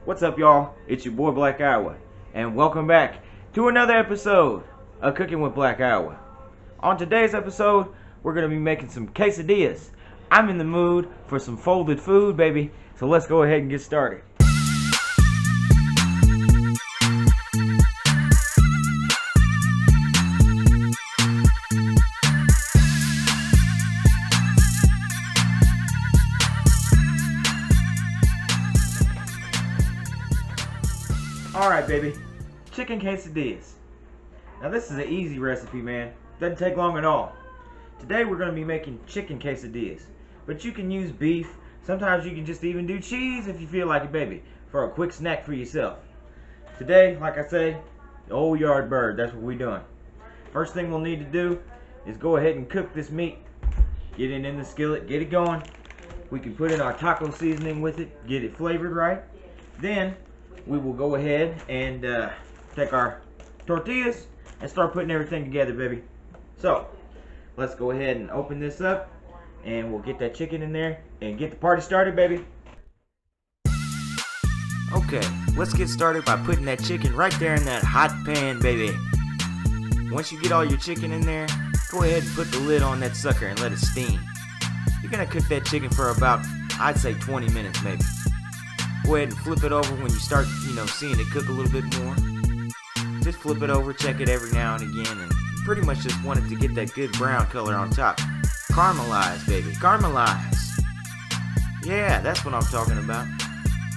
What's up, y'all? It's your boy Black Iowa, and welcome back to another episode of Cooking with Black Iowa. On today's episode, we're going to be making some quesadillas. I'm in the mood for some folded food, baby, so let's go ahead and get started. Alright, baby, chicken quesadillas. Now this is an easy recipe, man. Doesn't take long at all. Today we're going to be making chicken quesadillas, but you can use beef. Sometimes you can just even do cheese if you feel like it, baby, for a quick snack for yourself. Today, like I say, the old yard bird, that's what we're doing. First thing we'll need to do is go ahead and cook this meat. Get it in the skillet, get it going. We can put in our taco seasoning with it, get it flavored right. Then we will go ahead and take our tortillas and start putting everything together, baby. So let's go ahead and open this up, and we'll get that chicken in there and get the party started, baby. Okay, let's get started by putting that chicken right there in that hot pan, baby. Once you get all your chicken in there, go ahead and put the lid on that sucker and let it steam. You're gonna cook that chicken for about, I'd say 20 minutes maybe. Go ahead and flip it over when you start, seeing it cook a little bit more. Just flip it over, check it every now and again, and you pretty much just want it to get that good brown color on top. Caramelize, baby, caramelize. Yeah, that's what I'm talking about.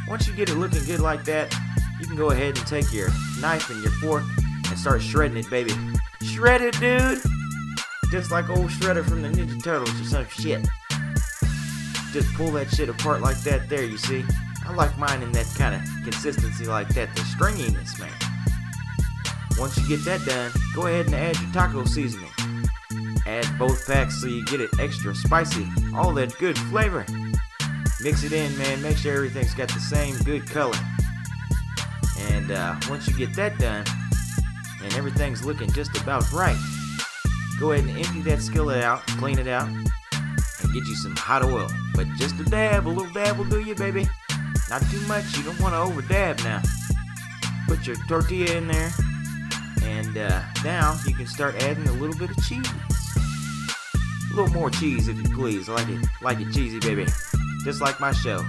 Once you get it looking good like that, you can go ahead and take your knife and your fork and start shredding it, baby. Shred it, dude! Just like old Shredder from the Ninja Turtles or some shit. Just pull that shit apart like that there, you see? I like mine in that kind of consistency like that, the stringiness, man. Once you get that done, go ahead and add your taco seasoning. Add both packs so you get it extra spicy, all that good flavor. Mix it in, man, make sure everything's got the same good color. And once you get that done, and everything's looking just about right, go ahead and empty that skillet out, clean it out, and get you some hot oil. But just a dab, a little dab will do you, baby. Not too much, you don't want to over dab now. Put your tortilla in there, and now you can start adding a little bit of cheese. A little more cheese if you please, like it cheesy, baby. Just like my show.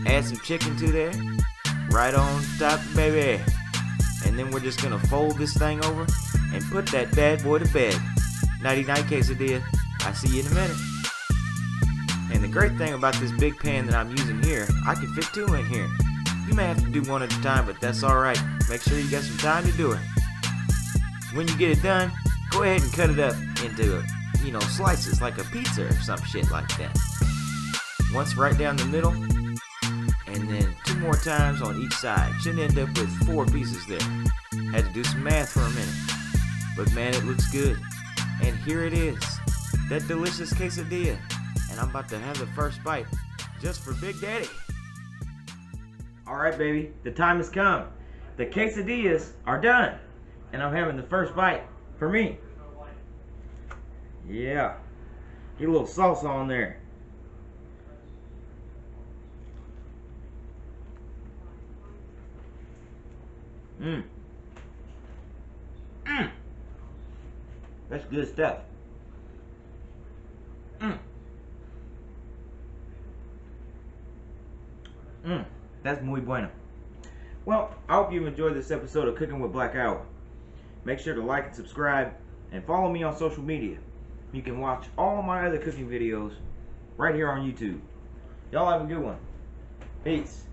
Add some chicken to there, right on top, baby. And then we're just gonna fold this thing over and put that bad boy to bed. Nighty night, quesadilla. I'll see you in a minute. And the great thing about this big pan that I'm using here, I can fit two in here. You may have to do one at a time, but that's alright. Make sure you got some time to do it. When you get it done, go ahead and cut it up into, slices like a pizza or some shit like that. Once right down the middle, and then 2 more times on each side. Should end up with 4 pieces there. Had to do some math for a minute. But man, it looks good. And here it is, that delicious quesadilla. And I'm about to have the first bite, just for Big Daddy. Alright, baby, the time has come. The quesadillas are done. And I'm having the first bite for me. Yeah. Get a little salsa on there. That's good stuff. That's muy bueno. Well, I hope you enjoyed this episode of Cooking with Black Iowa. Make sure to like and subscribe, and follow me on social media. You can watch all my other cooking videos right here on YouTube. Y'all have a good one. Peace.